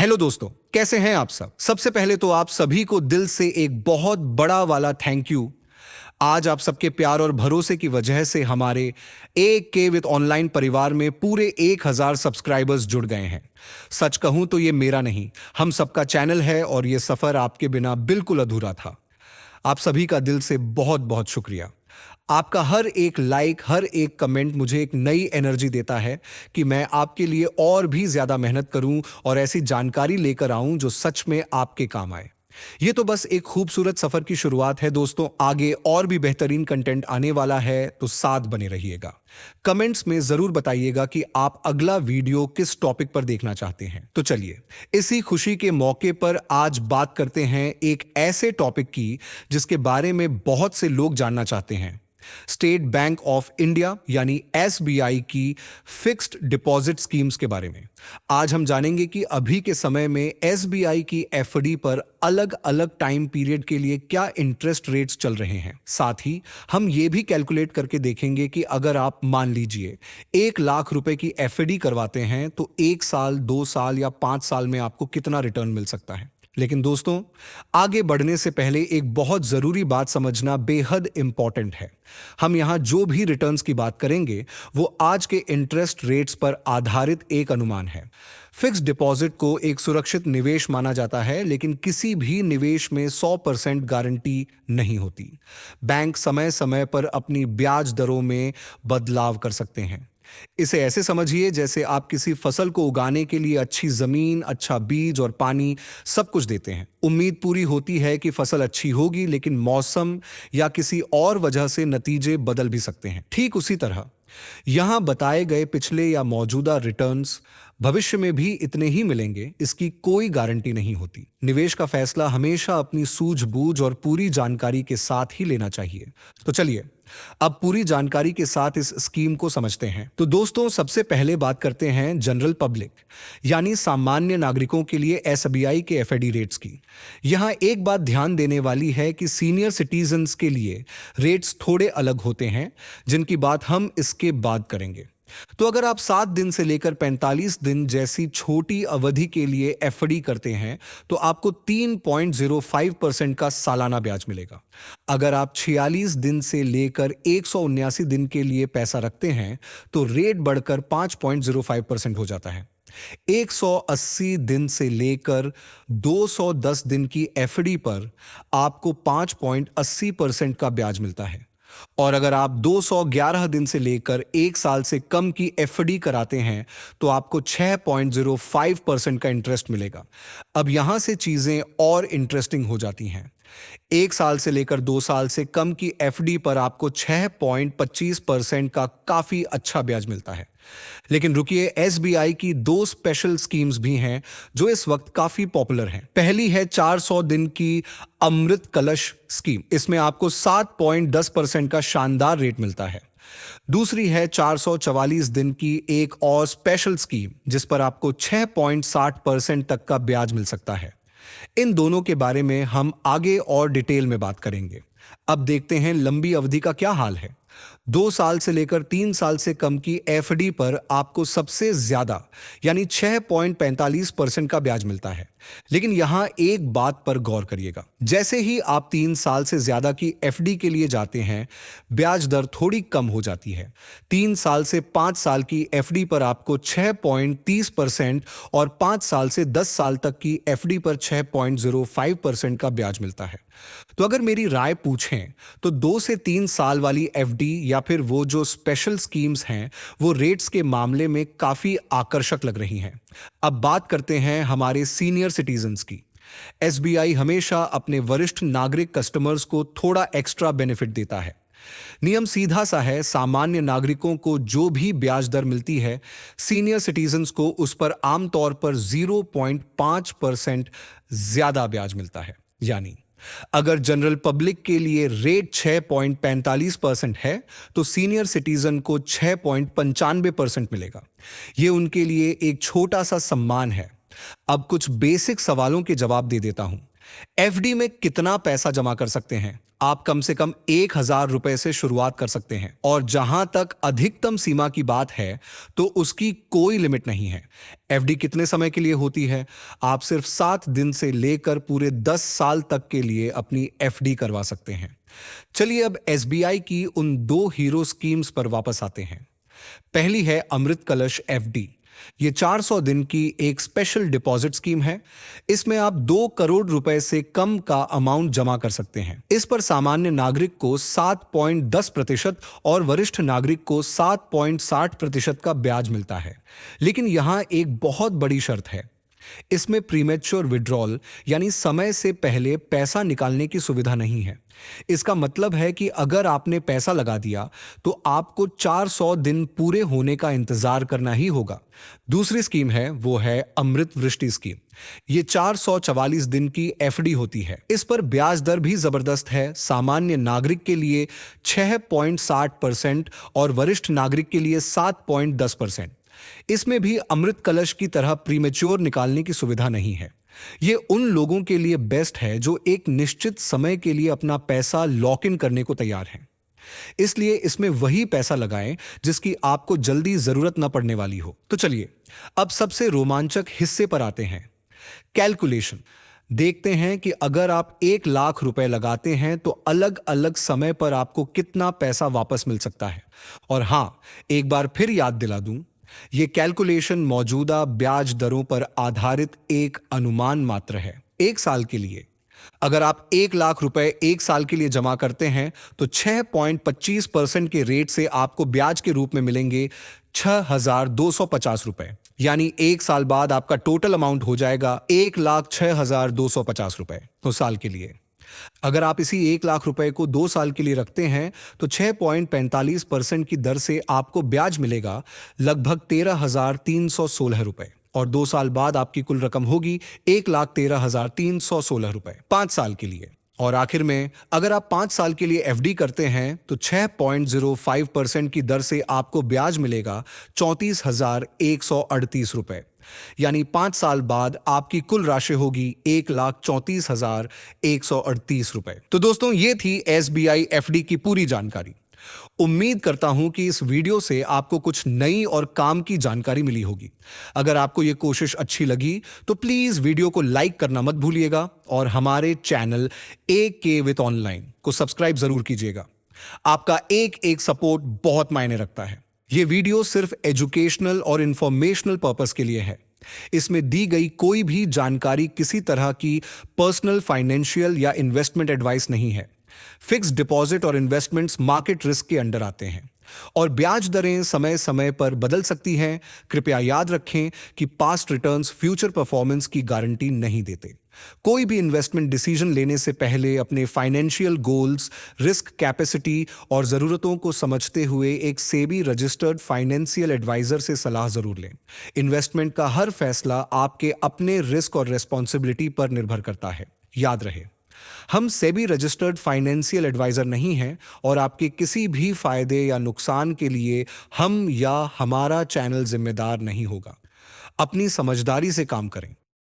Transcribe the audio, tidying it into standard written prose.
Hello दोस्तों, कैसे हैं आप सब। सबसे पहले तो आप सभी को दिल से एक बहुत बड़ा वाला थैंक यू। आज आप सबके प्यार और भरोसे की वजह से हमारे एक के विद ऑनलाइन परिवार में पूरे 1000 सब्सक्राइबर्स जुड़ गए हैं। सच कहूं तो ये मेरा नहीं, हम सबका चैनल है और ये सफर आपके बिना बिल्कुल अधूरा था। आप सभी का दिल से बहुत बहुत शुक्रिया। आपका हर एक लाइक, हर एक कमेंट मुझे एक नई एनर्जी देता है कि मैं आपके लिए और भी ज्यादा मेहनत करूं और ऐसी जानकारी लेकर आऊं जो सच में आपके काम आए। ये तो बस एक खूबसूरत सफर की शुरुआत है दोस्तों, आगे और भी बेहतरीन कंटेंट आने वाला है, तो साथ बने रहिएगा। कमेंट्स में जरूर बताइएगा कि आप अगला वीडियो किस टॉपिक पर देखना चाहते हैं। तो चलिए, इसी खुशी के मौके पर आज बात करते हैं एक ऐसे टॉपिक की जिसके बारे में बहुत से लोग जानना चाहते हैं। स्टेट बैंक ऑफ इंडिया यानी एसबीआई की फिक्स्ड डिपॉजिट स्कीम्स के बारे में आज हम जानेंगे कि अभी के समय में एसबीआई की एफडी पर अलग अलग टाइम पीरियड के लिए क्या इंटरेस्ट रेट्स चल रहे हैं। साथ ही हम ये भी कैलकुलेट करके देखेंगे कि अगर आप मान लीजिए 1 लाख रुपए की एफडी करवाते हैं तो 1 साल, 2 साल या 5 साल में आपको कितना रिटर्न मिल सकता है। लेकिन दोस्तों, आगे बढ़ने से पहले एक बहुत जरूरी बात समझना बेहद इंपॉर्टेंट है। हम यहां जो भी रिटर्न्स की बात करेंगे वो आज के इंटरेस्ट रेट्स पर आधारित एक अनुमान है। फिक्स्ड डिपॉजिट को एक सुरक्षित निवेश माना जाता है, लेकिन किसी भी निवेश में 100% गारंटी नहीं होती। बैंक समय समय पर अपनी ब्याज दरों में बदलाव कर सकते हैं। इसे ऐसे समझिए जैसे आप किसी फसल को उगाने के लिए अच्छी जमीन, अच्छा बीज और पानी सब कुछ देते हैं। उम्मीद पूरी होती है कि फसल अच्छी होगी, लेकिन मौसम या किसी और वजह से नतीजे बदल भी सकते हैं। ठीक उसी तरह यहां बताए गए पिछले या मौजूदा रिटर्न्स भविष्य में भी इतने ही मिलेंगे, इसकी कोई गारंटी नहीं होती। निवेश का फैसला हमेशा अपनी सूझबूझ और पूरी जानकारी के साथ ही लेना चाहिए। तो चलिए, अब पूरी जानकारी के साथ इस स्कीम को समझते हैं। तो दोस्तों, सबसे पहले बात करते हैं जनरल पब्लिक यानी सामान्य नागरिकों के लिए एसबीआई के एफडी रेट्स की। यहां एक बात ध्यान देने वाली है कि सीनियर सिटीजन्स के लिए रेट्स थोड़े अलग होते हैं, जिनकी बात हम इसके बाद करेंगे। तो अगर आप 7 दिन से लेकर 45 दिन जैसी छोटी अवधि के लिए एफडी करते हैं तो आपको 3.05% का सालाना ब्याज मिलेगा। अगर आप 46 दिन से लेकर 179 दिन के लिए पैसा रखते हैं तो रेट बढ़कर 5.05% हो जाता है। 180 दिन से लेकर 210 दिन की एफडी पर आपको 5.80% का ब्याज मिलता है। और अगर आप 211 दिन से लेकर 1 साल से कम की एफडी कराते हैं तो आपको 6.05% का इंटरेस्ट मिलेगा। अब यहां से चीजें और इंटरेस्टिंग हो जाती हैं। 1 साल से लेकर 2 साल से कम की एफडी पर आपको 6.25% का काफी अच्छा ब्याज मिलता है। लेकिन रुकिए, एसबीआई की 2 स्पेशल स्कीम्स भी हैं जो इस वक्त काफी पॉपुलर हैं। पहली है 400 दिन की अमृत कलश स्कीम। इसमें आपको 7.10% का शानदार रेट मिलता है। दूसरी है 444 दिन की एक और स्पेशल स्कीम जिस पर आपको 6.60% तक का ब्याज मिल सकता है। इन दोनों के बारे में हम आगे और डिटेल में बात करेंगे। अब देखते हैं लंबी अवधि का क्या हाल है। 2 साल से लेकर 3 साल से कम की एफडी पर आपको सबसे ज्यादा यानी 6.45% का ब्याज मिलता है। लेकिन यहां एक बात पर गौर करिएगा, जैसे ही आप 3 साल से ज्यादा की एफडी के लिए जाते हैं ब्याज दर थोड़ी कम हो जाती है। 3 साल से 5 साल की एफडी पर आपको 6.30% और 5 साल से 10 साल तक की एफडी पर 6.05% का ब्याज मिलता है। तो अगर मेरी राय पूछें तो 2 से 3 साल वाली एफडी या फिर वो जो स्पेशल स्कीम्स हैं वो रेट्स के मामले में काफी आकर्षक लग रही हैं। अब बात करते हैं हमारे सीनियर सिटीजन्स की। एसबीआई हमेशा अपने वरिष्ठ नागरिक कस्टमर्स को थोड़ा एक्स्ट्रा बेनिफिट देता है। नियम सीधा सा है, सामान्य नागरिकों को जो भी ब्याज दर मिलती है सीनियर सिटीजन्स को उस पर आमतौर पर 0.5% ज्यादा ब्याज मिलता है। यानी अगर जनरल पब्लिक के लिए रेट 6.45% है तो सीनियर सिटीजन को 6.95% मिलेगा। यह उनके लिए एक छोटा सा सम्मान है। अब कुछ बेसिक सवालों के जवाब दे देता हूं। एफडी में कितना पैसा जमा कर सकते हैं? आप कम से कम 1,000 रुपए से शुरुआत कर सकते हैं। और जहां तक अधिकतम सीमा की बात है तो उसकी कोई लिमिट नहीं है। एफडी कितने समय के लिए होती है? आप सिर्फ 7 दिन से लेकर पूरे 10 साल तक के लिए अपनी एफडी करवा सकते हैं। चलिए अब एसबीआई की उन 2 हीरो स्कीम्स पर वापस आते हैं। पहली है अमृत कलश एफडी। ये 400 दिन की एक स्पेशल डिपॉजिट स्कीम है। इसमें आप 2 करोड़ रुपए से कम का अमाउंट जमा कर सकते हैं। इस पर सामान्य नागरिक को 7.10% और वरिष्ठ नागरिक को 7.60% का ब्याज मिलता है। लेकिन यहां एक बहुत बड़ी शर्त है। इसमें प्रीमेच्योर विड्रॉल यानी समय से पहले पैसा निकालने की सुविधा नहीं है। इसका मतलब है कि अगर आपने पैसा लगा दिया तो आपको 400 दिन पूरे होने का इंतजार करना ही होगा। दूसरी स्कीम है वो है अमृत वृष्टि स्कीम। ये 444 दिन की एफडी होती है। इस पर ब्याज दर भी जबरदस्त है। सामान्य नागरिक के लिए 6.60% और वरिष्ठ नागरिक के लिए 7.10%। इसमें भी अमृत कलश की तरह प्रीमेच्योर निकालने की सुविधा नहीं है। ये उन लोगों के लिए बेस्ट है जो एक निश्चित समय के लिए अपना पैसा लॉक इन करने को तैयार हैं। इसलिए इसमें वही पैसा लगाएं जिसकी आपको जल्दी जरूरत न पड़ने वाली हो। तो चलिए अब सबसे रोमांचक हिस्से पर आते हैं, कैलकुलेशन। देखते हैं कि अगर आप 1,00,000 रुपए लगाते हैं तो अलग अलग समय पर आपको कितना पैसा वापस मिल सकता है। और हां, एक बार फिर याद दिला दूं, यह कैलकुलेशन मौजूदा ब्याज दरों पर आधारित एक अनुमान मात्र है। 1 साल के लिए अगर आप 1,00,000 रुपए 1 साल के लिए जमा करते हैं तो 6.25% के रेट से आपको ब्याज के रूप में मिलेंगे 6,250 रुपए। यानी 1 साल बाद आपका टोटल अमाउंट हो जाएगा 1,06,250 रुपए तो साल के लिए। अगर आप इसी 1,00,000 रुपए को 2 साल के लिए रखते हैं तो 6.45% की दर से आपको ब्याज मिलेगा लगभग 13,316 रुपए। और 2 साल बाद आपकी कुल रकम होगी 1,13,316 रुपए 5 साल के लिए। और आखिर में अगर आप 5 साल के लिए एफडी करते हैं तो 6.05% की दर से आपको ब्याज मिलेगा 34,138 रुपए। यानी 5 साल बाद आपकी कुल राशि होगी 1,34,138 रुपए। तो दोस्तों, ये थी एसबीआई एफडी की पूरी जानकारी। उम्मीद करता हूं कि इस वीडियो से आपको कुछ नई और काम की जानकारी मिली होगी। अगर आपको यह कोशिश अच्छी लगी तो प्लीज वीडियो को लाइक करना मत भूलिएगा और हमारे चैनल AK विथ ऑनलाइन को सब्सक्राइब जरूर कीजिएगा। आपका एक एक सपोर्ट बहुत मायने रखता है। यह वीडियो सिर्फ एजुकेशनल और इंफॉर्मेशनल पर्पस के लिए है। इसमें दी गई कोई भी जानकारी किसी तरह की पर्सनल, फाइनेंशियल या इन्वेस्टमेंट एडवाइस नहीं है। फिक्स्ड डिपॉजिट और इन्वेस्टमेंट्स मार्केट रिस्क के अंडर आते हैं और ब्याज दरें समय समय पर बदल सकती हैं। कृपया याद रखें कि पास्ट रिटर्न्स फ्यूचर परफॉर्मेंस की गारंटी नहीं देते। कोई भी इन्वेस्टमेंट डिसीजन लेने से पहले अपने फाइनेंशियल गोल्स, रिस्क कैपेसिटी और जरूरतों को समझते हुए एक सेबी रजिस्टर्ड फाइनेंशियल एडवाइजर से सलाह जरूर लें। इन्वेस्टमेंट का हर फैसला आपके अपने रिस्क और रेस्पॉन्सिबिलिटी पर निर्भर करता है। याद रहे, हम सेबी रजिस्टर्ड फाइनेंशियल एडवाइजर नहीं हैं और आपके किसी भी फायदे या नुकसान के लिए हम या हमारा चैनल जिम्मेदार नहीं होगा। अपनी समझदारी से काम करें।